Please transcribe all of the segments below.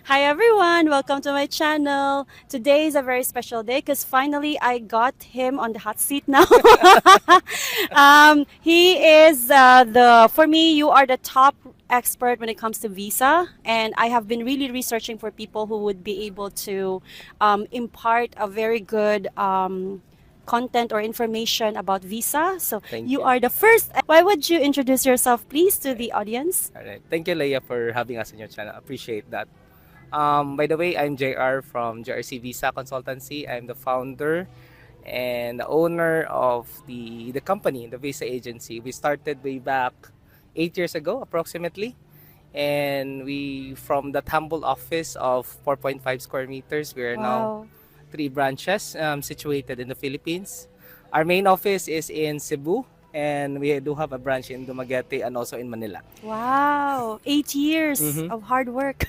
Hi everyone, welcome to my channel. Today is a very special day because finally I got him on the hot seat now. He is for me, you are the top expert when it comes to visa, and I have been really researching for people who would be able to impart a very good content or information about visa. So Thank you you. are the first. Why would you introduce yourself, please, to the audience? All right. Thank you, Leia, for having us in your channel. Appreciate that. By the way, I'm JR from JRC Visa Consultancy. I'm the founder and the owner of the company, the visa agency. We started way back 8 years ago, approximately. And we, from that humble office of 4.5 square meters, we are now Wow. 3 branches situated in the Philippines. Our main office is in Cebu, and we do have a branch in Dumaguete and also in Manila. Wow, 8 years Mm-hmm. of hard work.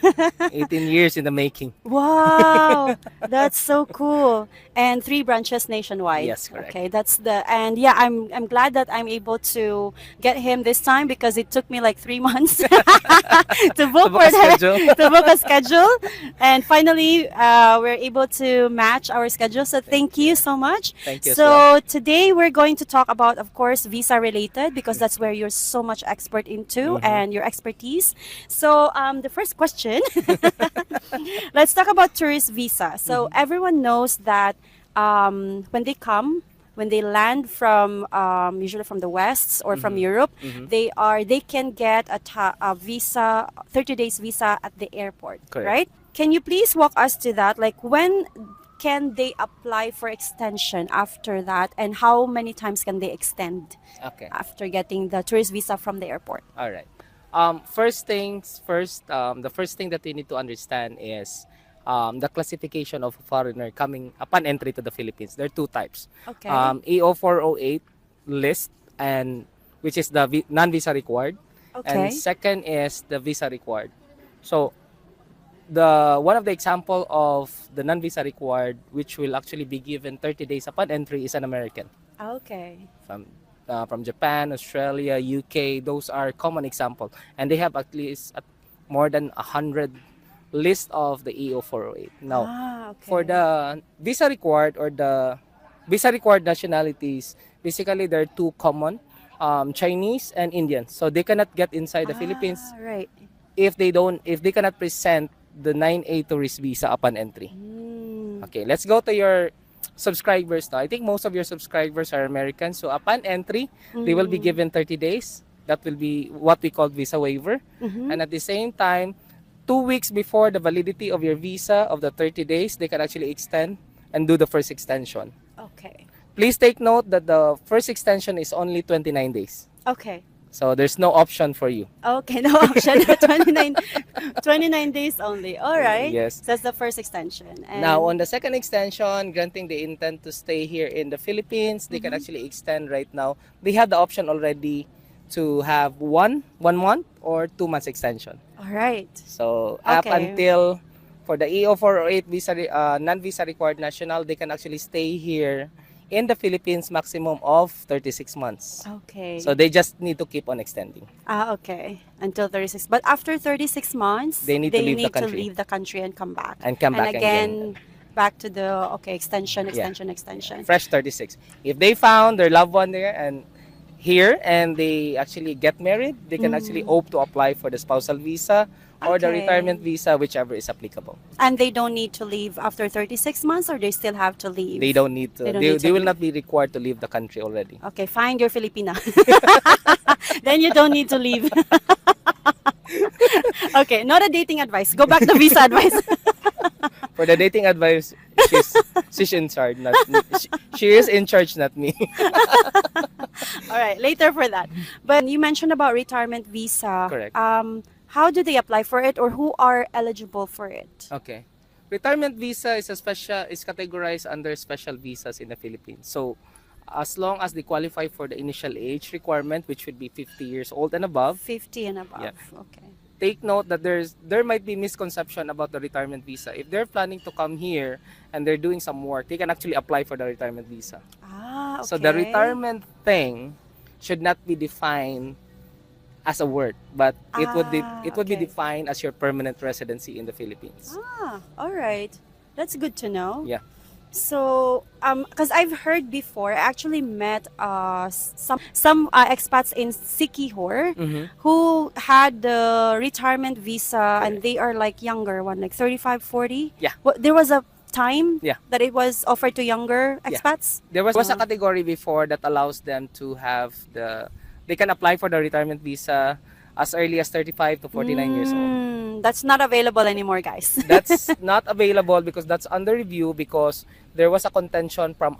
18 years in the making. Wow, that's so cool. And three branches nationwide. Yes, correct. Okay, that's the and yeah, I'm glad that I'm able to get him this time because it took me like 3 months to To book book for a schedule. to book a schedule, and finally we're able to match our schedule. So thank Thank you you. so much. Thank you as well. So today we're going to talk about, of course, visa related because that's where you're so much expert into Mm-hmm. and your expertise. So the first question, let's talk about tourist visa. So Mm-hmm. everyone knows that when they come, when they land from usually from the West or from Mm-hmm. Europe, Mm-hmm. they can get a visa, 30 days visa at the airport, Correct. right? Can you please walk us to that? Like when can they apply for extension after that, and how many times can they extend Okay. after getting the tourist visa from the airport? All right. First things first, the first thing that you need to understand is the classification of a foreigner coming upon entry to the Philippines. There are two types. Okay. EO408 list, and which is the non-visa required, and Okay. second is the visa required. So the one of the example of the non-visa required, which will actually be given 30 days upon entry, is an American Okay. from Japan, Australia, UK. Those are common example, and they have at least more than 100 list of the EO408. Now, Ah, for okay. the visa required or the visa required nationalities, basically there are two common, Chinese and Indian. So they cannot get inside the Philippines Ah, right. if they cannot present the 9A tourist visa upon entry. Mm. Okay, let's go to your subscribers now. I think most of your subscribers are Americans. So upon entry, they will be Mm-mm. given 30 days. That will be what we call visa waiver. Mm-hmm. And at the same time, 2 weeks before the validity of your visa of the 30 days, they can actually extend and do the first extension. Okay. Please take note that the first extension is only 29 days. Okay. So there's no option for you. Okay, no option. 29 days only. All right. Yes. So that's the first extension. Now, on And the second extension, granting they intend to stay here in the Philippines, they can mm-hmm. actually extend right now. They have the option already to have one month or 2 months extension. All right. So up Okay. until for the EO408 visa non-visa required national, they can actually stay here in the Philippines maximum of 36 months. So Okay. they just need to keep on extending. Ah, okay. Until 36. But after 36 months, They need to they leave the need to country leave the country and come back. and come And back again. again, back to the, okay, extension, Yeah. extension, extension. Fresh 36. If they found their loved one there and here and they actually get married, they can actually Mm. opt to apply for the spousal visa or the retirement Okay. visa, whichever is applicable. And they don't need to leave after 36 months, or they still have to leave? They don't need They to. don't need to They will leave. not be required to leave the country already. Okay, fine, you're Filipina. Then you don't need to leave. Okay, not a dating advice. Go back to visa advice. For the dating advice, she's in charge, not me. She is in charge, not me. All right, later for that. But you mentioned about retirement visa. Correct. How do they apply for it, or who are eligible for it? Okay. Retirement visa is categorized under special visas in the Philippines. So as long as they qualify for the initial age requirement, which would be 50 years old and above, 50 and above. yeah. Okay. Take note that there might be misconception about the retirement visa. If they're planning to come here and they're doing some work, they can actually apply for the retirement visa. Ah, okay. So the retirement thing should not be defined as a word, but it would be Okay. defined as your permanent residency in the Philippines. All right. That's good to know. Yeah. So, because I've heard before, I actually met some expats in Sikihor Mm-hmm. who had the retirement visa, and Correct. they are like younger one, like 35, 40. Yeah. There was a time Yeah. that it was offered to younger Yeah. expats. There was a category before that allows them to have they can apply for the retirement visa as early as 35 to 49 years old. That's not available anymore, guys. That's not available because that's under review, because there was a contention from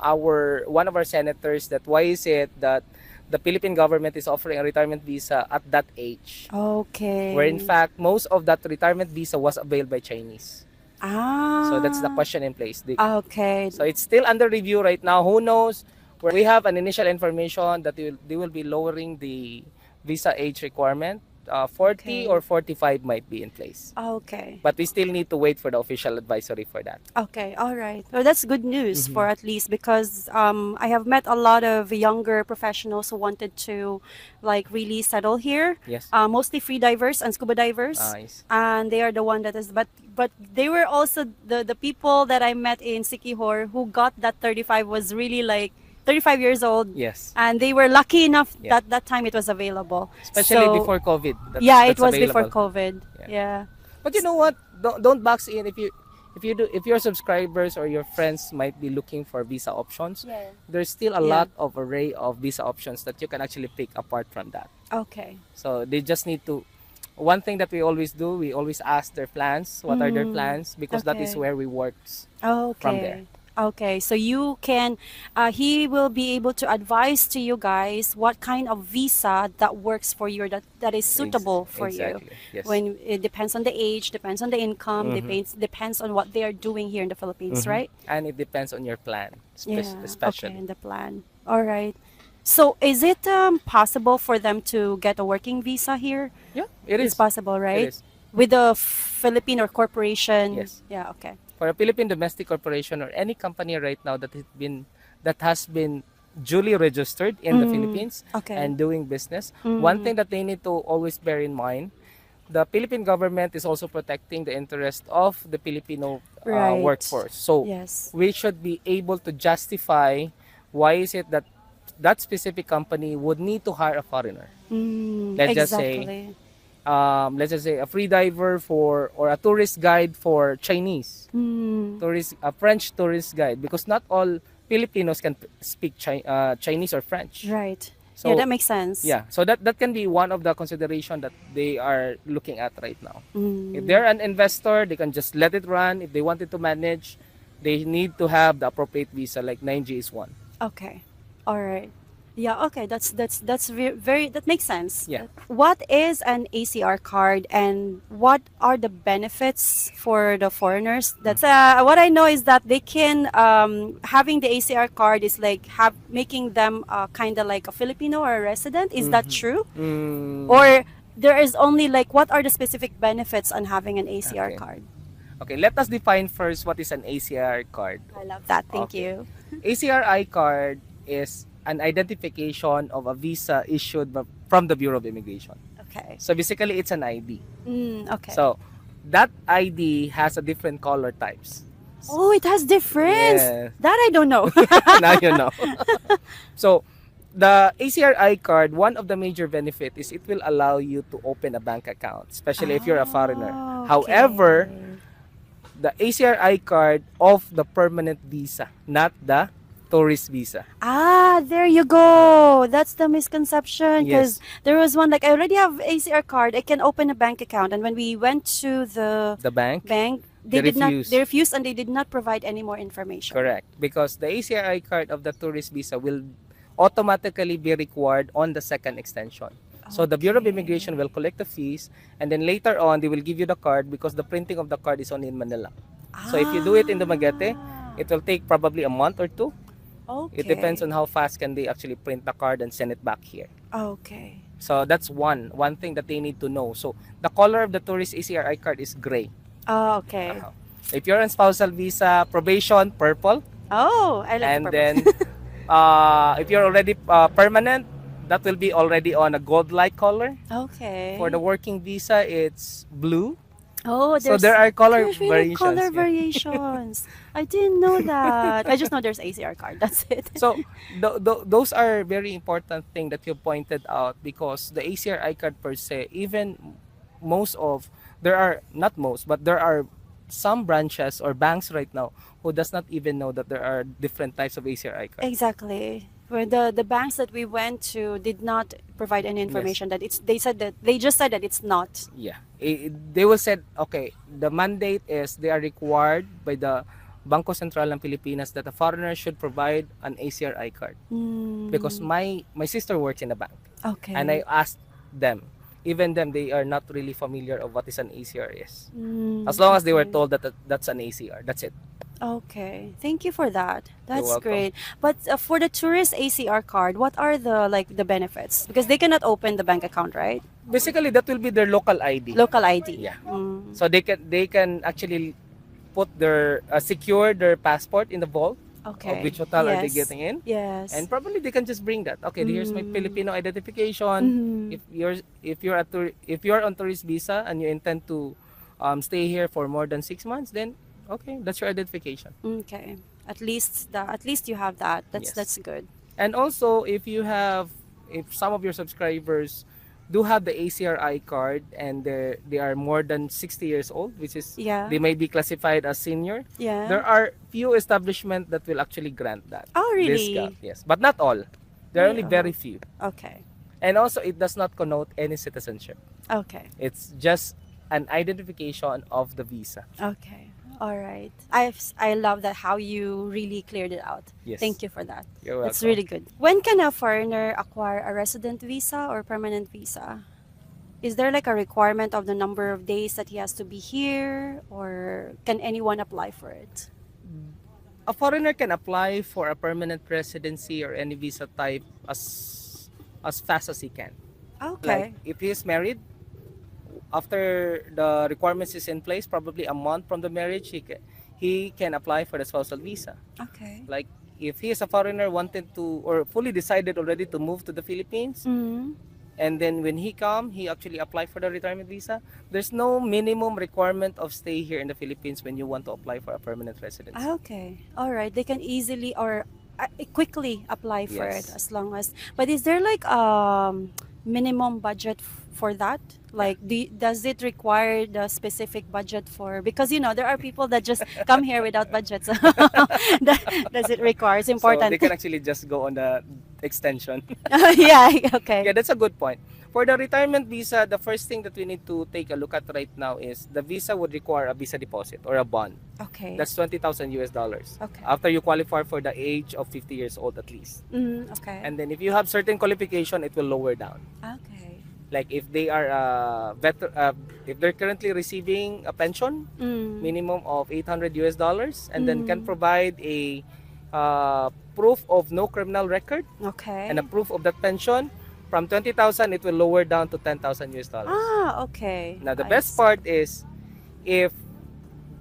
one of our senators that why is it that the Philippine government is offering a retirement visa at that age, Okay. where in fact most of that retirement visa was availed by Chinese. So that's the question in place. Okay. So it's still under review right now. Who knows? We have an initial information that they will be lowering the visa age requirement. 40 Okay. or 45 might be in place. Okay. But we still need to wait for the official advisory for that. Okay, all right. Well, that's good news Mhm. for at least, because I have met a lot of younger professionals who wanted to like really settle here. Yes. Mostly free divers and scuba divers, Nice. and they are the one that is. But they were also the people that I met in Sikihor who got that 35 was really like 35 years old, Yes. and they were lucky enough Yeah. that that time it was available. Especially So, before COVID. yeah, it That's was before available. COVID. Yeah. Yeah. But you know what? Don't box in if your subscribers or your friends might be looking for visa options. Yeah. There's still a Yeah. lot of array of visa options that you can actually pick apart from that. Okay. So they just need to. One thing that we always do, we always ask their plans. What are their plans? Because that is Okay. where we work Okay. from there. Okay, so you can, he will be able to advise to you guys what kind of visa that works for you, or that is suitable for you. Exactly. Yes. When it depends on the age, depends on the income, depends on what they are doing here in the Philippines, right? And it depends on your plan, Yeah. especially. Okay, in the plan. All right. So is it possible for them to get a working visa here? Yeah, it It's is. possible, right? It is. With the Philippine or corporation? Yes. Yeah. Okay. For a Philippine domestic corporation or any company right now that has been duly registered in the Philippines Okay. and doing business, one thing that they need to always bear in mind, the Philippine government is also protecting the interest of the Filipino Right. workforce. So Yes. we should be able to justify why is it that that specific company would need to hire a foreigner. Let's just say Exactly. let's just say a free diver or a tourist guide for Chinese, a French tourist guide, because not all Filipinos can speak Chinese or French. Right. So Yeah, that makes sense. yeah, so that can be one of the consideration that they are looking at right now. Mm. If they're an investor, they can just let it run. If they wanted to manage, they need to have the appropriate visa, like 9G is one. Okay. All right. Yeah, okay. That's very that makes sense. Yeah. What is an ACR card, and what are the benefits for the foreigners? That's what I know is that they can having the ACR card is like making them kind of like a Filipino or a resident. Is that true? Or there is only like what are the specific benefits on having an ACR Okay. card? Okay, let us define first what is an ACR card. I love that. Thank Okay. you. ACR I-card is an identification of a visa issued from the Bureau of Immigration. Okay. So basically, it's an ID. Okay. So that ID has a different color types. Oh, it has difference. Yeah. That I don't know. Now you know. So the ACR I-card, one of the major benefit is it will allow you to open a bank account, especially if you're a foreigner. Oh, However, okay. the ACR I-card of the permanent visa, not the tourist visa. There you go. That's the misconception, because Yes. there was one like I already have ACR card. I can open a bank account, and when we went to the The bank? bank, They refused. they refused, and they did not provide any more information. Correct. Because the ACR I-card of the tourist visa will automatically be required on the second extension. So the Bureau of Immigration will collect the fees, and then later on they will give you the card, because the printing of the card is only in Manila. So if you do it in Dumaguete, it will take probably a month or two. Okay. It depends on how fast can they actually print the card and send it back here. Okay. So that's one thing that they need to know. So the color of the tourist ACR I-card is gray. Oh, okay. If you're on spousal visa, probation, purple. Oh, I like And the then if you're already permanent, that will be already on a gold-like color. Okay. For the working visa, it's blue. Oh, So there are color there's really color variations. Yeah. variations. I didn't know that. I just know there's ACR card. That's it. So those are very important thing that you pointed out, because the ACR I-card per se, even most of, there are not most, but there are some branches or banks right now who does not even know that there are different types of ACR I-card. Exactly. Where the banks that we went to did not provide any Yes. information that it's. They said that they just said that it's not. Yeah, they will said, okay, the mandate is they are required by the Bangko Sentral ng Pilipinas that a foreigner should provide an ACR I-card. Because my sister works in a bank, Okay. and I asked them, even them, they are not really familiar of what is an ACR is. As long as they were Okay. told that that's an ACR, that's it. Okay, thank you for that. That's welcome. great. But for the tourist ACR card, what are the benefits? Because they cannot open the bank account, right? Basically, that will be their local ID. Local ID. Yeah. Mm. So they can actually put their secure their passport in the vault Okay. of which hotel are they Yes. getting in, Yes. and probably they can just bring that. Okay, here's my Filipino identification. Mhm. If you're on tourist visa and you intend to stay here for more than 6 months, then okay, that's your identification. Okay. At least you have that. Yes. That's good. And also, if some of your subscribers do have the ACR I-card and they are more than 60 years old, which is Yeah. they may be classified as senior, Yeah. there are few establishments that will actually grant that. Oh, really? Discount, yes, but not all. There are only Really? very few. Okay. And also, it does not connote any citizenship. Okay. It's just an identification of the visa. Okay. All right. I love that how you really cleared it out. Yes. Thank you for that. You're welcome. It's really good. When can a foreigner acquire a resident visa or permanent visa? Is there like a requirement of the number of days that he has to be here, or can anyone apply for it? A foreigner can apply for a permanent residency or any visa type as fast as he can. Okay. Like if he is married, after the requirements is in place, probably a month from the marriage, he can apply for the spousal visa. Okay. Like if he is a foreigner wanted to or fully decided already to move to the Philippines, Mm-hmm. and then when he actually applied for the retirement visa. There's no minimum requirement of stay here in the Philippines when you want to apply for a permanent residency. Okay. All right. They can easily or quickly apply for it Yes. as long as. But is there like minimum budget for that? Like, does it require the specific budget for? Because there are people that just come here without budgets. Does it require? It's So important. they can actually just go on the extension. Yeah. Okay. Yeah, that's a good point. For the retirement visa, the first thing that we need to take a look at right now is the visa would require a visa deposit or a bond. Okay. That's $20,000. Okay. After you qualify for the age of 50 years old at least. Okay. And then if you have certain qualification, it will lower down. Okay. Like if they are if they're currently receiving a pension minimum of $800 and then can provide a proof of no criminal record Okay. and a proof of that pension, from 20,000 it will lower down to $10,000. Ah, okay. Now the I best see. part is if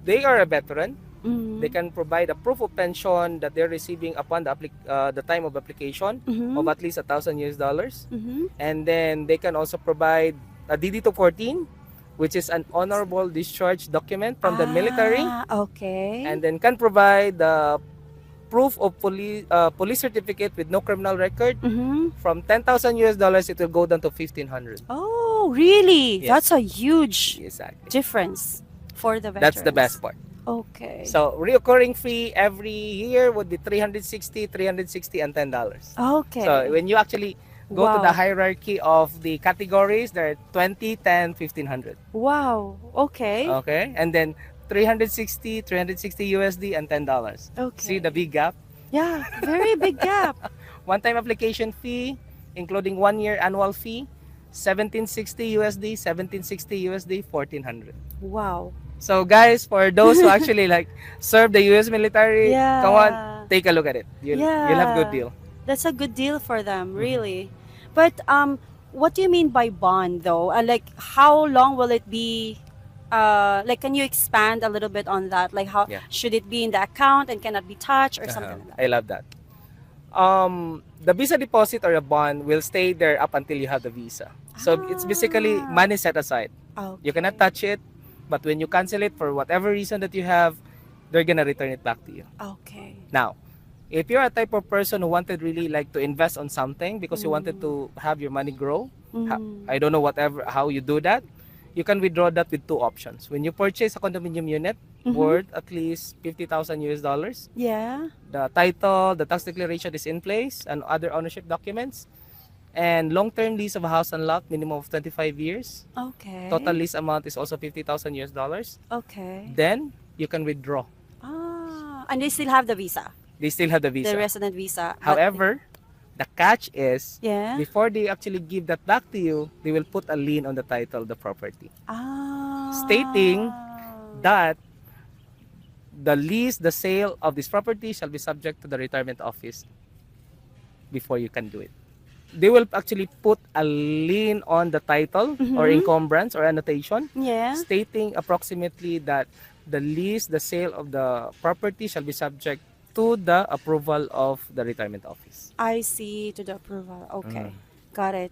they are a veteran, Mhm. they can provide a proof of pension that they're receiving upon the time of application Mhm. of at least $1,000, Mhm. and then they can also provide a DD-214, which is an honorable discharge document from the military, Okay. and then can provide the proof of police certificate with no criminal record. Mhm. From $10,000, it will go down to $1,500. Oh, really? Yes. That's a huge Exactly. difference for the veterans. That's the best part. Okay. So reoccurring fee every year would be $360, and $10. Okay. So when you actually go to Wow. the hierarchy of the categories, there are 20, 10, 1,500. Wow. Okay. Okay, and then 360 USD and $10. Okay. See the big gap? Yeah, very big gap. One-time application fee, including 1 year annual fee, 1760 USD, 1760 USD, 1,400. Wow. So guys, for those who actually like serve the US military, Yeah. come on, take a look at it. You'll have good Yeah. deal. That's a good deal for them, really. But what do you mean by bond though? Like how long will it be? Like can you expand a little bit on that? Like how Yeah. should it be in the account and cannot be touched or something like that? I love that. The visa deposit or a bond will stay there up until you have the visa. So it's basically Ah, money set aside. You cannot okay. touch it, but when you cancel it for whatever reason that you have, they're gonna return it back to you. Okay. Now, if you're a type of person who wanted really like to invest on something because you wanted Mm. to have your money grow, Mm. I don't know whatever how you do that, you can withdraw that with two options. When you purchase a condominium unit Mm-hmm. worth at least 50,000 US dollars, Yeah. the title, the tax declaration is in place, and other ownership documents, and long-term lease of a house and lot, minimum of 25 years. Total Okay. lease amount is also 50,000 US dollars. Okay. Then you can withdraw. Ah, and they still have the visa, They still have the the visa. resident visa, but However, the catch is yeah. before they actually give that back to you, they will put a lien on the title of the property, stating Ah. that the lease, the sale of this property shall be subject to the retirement office before you can do it. They will actually put a lien on the title or Mm-hmm. encumbrance or annotation Yeah. stating approximately that the lease, the sale of the property shall be subject to the approval of the retirement office. I see to the approval. Mm. Okay. Got it.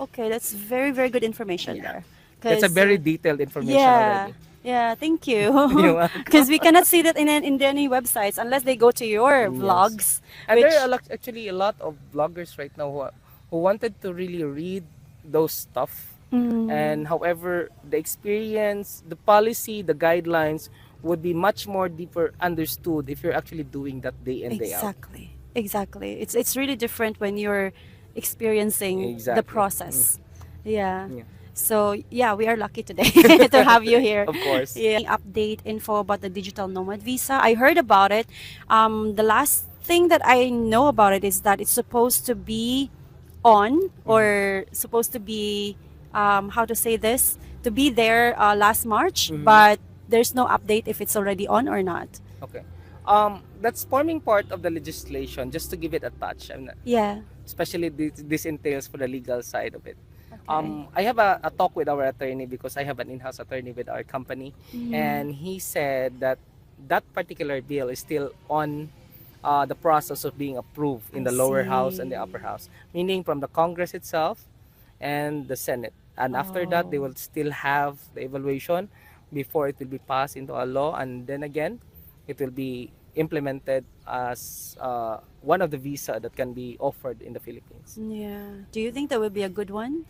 Okay, that's very, very good information Yeah. there. That's a Because, very detailed information yeah, already. yeah, thank You're you. welcome. Because we cannot see that in any websites unless they go to your Yes. vlogs, And there are which, actually a lot of bloggers right now who wanted to really read those stuff. mm, And however, the experience, the policy, the guidelines would be much more deeper understood if you're actually doing that day in, day out. exactly, exactly. It's really different when you're experiencing the Exactly. process. Yeah. Yeah. So yeah, we are lucky today to have you here. Of course. Yeah. Update info about the digital nomad visa. I heard about it. The last thing that I know about it is that it's supposed to be on or supposed to be how to say this to be there last March, but there's no update if it's already on or not. Okay. That's forming part of the legislation, just to give it a touch. Yeah. Especially this entails for the legal side of it. Okay. I have a talk with our attorney because I have an in-house attorney with our company, and he said that that particular bill is still on the process of being approved in I the lower house and the see. upper house, meaning from the Congress itself and the Senate. And after that, they Oh. will still have the evaluation before it will be passed into a law, and then again, it will be implemented as one of the visa that can be offered in the Philippines. Yeah. Do you think that would be a good one?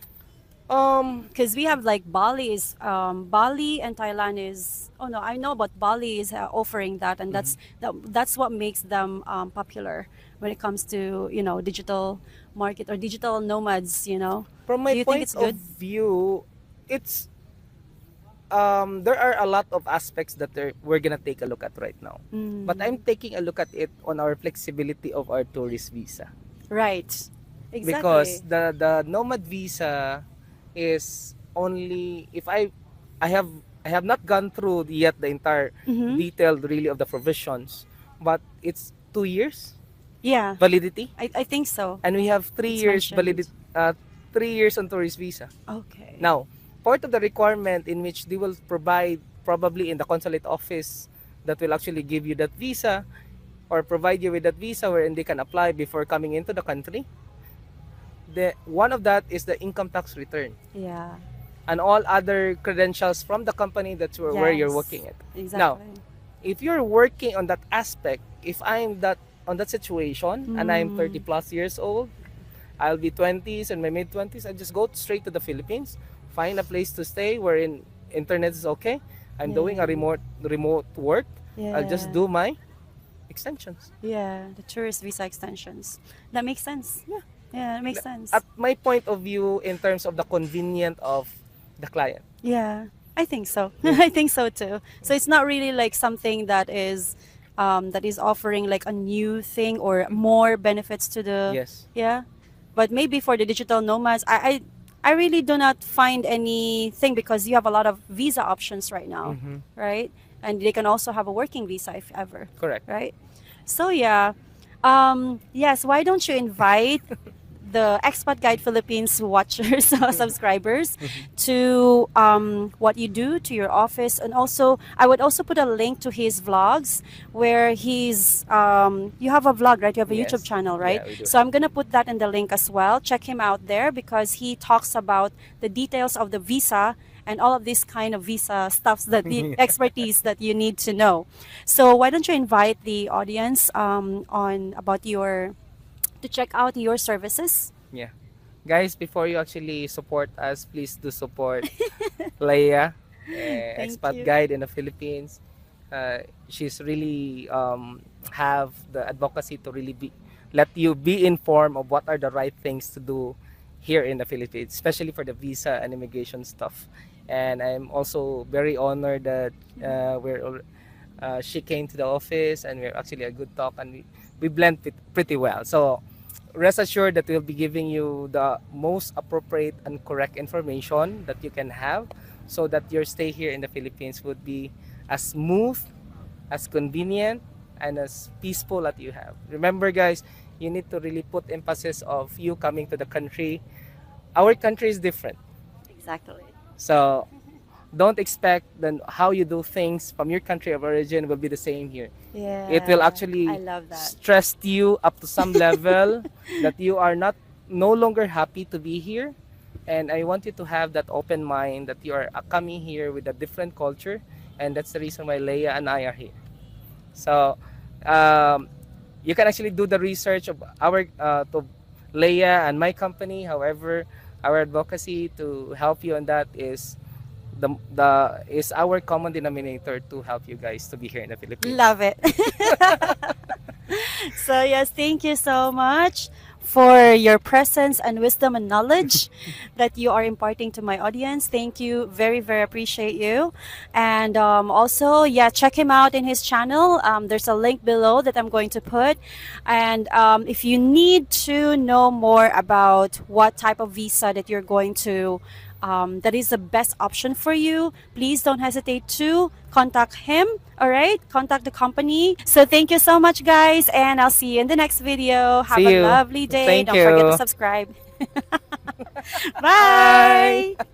Um, Because we have like Bali is Bali and Thailand is, oh no, I know about Bali is offering that, and that's what makes them popular when it comes to digital market or digital nomads. from Do my you think point it's of good? view, it's there are a lot of aspects that we're gonna take a look at right now. But I'm Mm, taking a look at it on our flexibility of our tourist visa, right. because Exactly. the nomad visa is only if I have I have not gone through yet the entire Mm-hmm. detail really of the provisions, but it's 2 years Yeah, validity, I think so. and we have three It's years validity, mentioned. 3 years on tourist visa. Okay. Now, part of the requirement in which they will provide probably in the consulate office that will actually give you that visa or provide you with that visa wherein they can apply before coming into the country. The one of that is the income tax return Yeah. and all other credentials from the company that's where you're Yes. working at. Now, Exactly. if you're working on that aspect, if I'm that on that situation and I'm 30 Mm, plus years old, I'll be 20s and my mid 20s. I just go straight to the Philippines, find a place to stay wherein internet is okay. I'm doing a yeah. remote work. I'll just Yeah. do my extensions. Yeah. The tourist visa extensions. That makes sense. Yeah. Yeah, that makes sense. At my point of view, in terms of the convenient of the client. Yeah, I think so. Yeah. I think so too. So it's not really like something that is offering like a new thing or more benefits to the Yes. yeah. But maybe for the digital nomads, I really do not find anything because you have a lot of visa options right now, Mm-hmm. right? And they can also have a working visa if ever, Correct. right? So yeah, yes. Why don't you invite the Expat Guide Philippines watchers, subscribers, to what you do to your office. And also, I would also put a link to his vlogs where he's, you have a vlog, right? You have a YouTube Yes. channel, right? Yeah, we do So have. I'm going to put that in the link as well. Check him out there because he talks about the details of the visa and all of this kind of visa stuffs that the expertise that you need to know. So why don't you invite the audience on about your to check out your services? Yeah. Guys, before you actually support us, please do support Leia, Thank expat you. guide in the Philippines. She's really have the advocacy to really be let you be informed of what are the right things to do here in the Philippines, especially for the visa and immigration stuff. And I'm also very honored that she came to the office and we're actually a good talk and we blend pretty well. So rest assured that we'll be giving you the most appropriate and correct information that you can have so that your stay here in the Philippines would be as smooth, as convenient, and as peaceful that you have. Remember guys, you need to really put emphasis of you coming to the country. Our country is different. Exactly. So don't expect that how you do things from your country of origin will be the same here. It will Yeah, I actually love that. stress you up to some level that you are not no longer happy to be here. And I want you to have that open mind that you are coming here with a different culture, and that's the reason why Leia and I are here. So um, you can actually do the research of our to Leia and my company. However, our advocacy to help you on that is the is our common denominator to help you guys to be here in the Philippines. Love it. So yes, thank you so much for your presence and wisdom and knowledge that you are imparting to my audience. Thank you. Very, very appreciate you. And also, yeah, check him out in his channel. There's a link below that I'm going to put. And if you need to know more about what type of visa that you're going to that is the best option for you, please don't hesitate to contact him. All right, contact the company. So thank you so much, guys, and I'll see you in the next video. Have See a you. lovely day. Thank Don't forget to you. subscribe. Bye. Bye.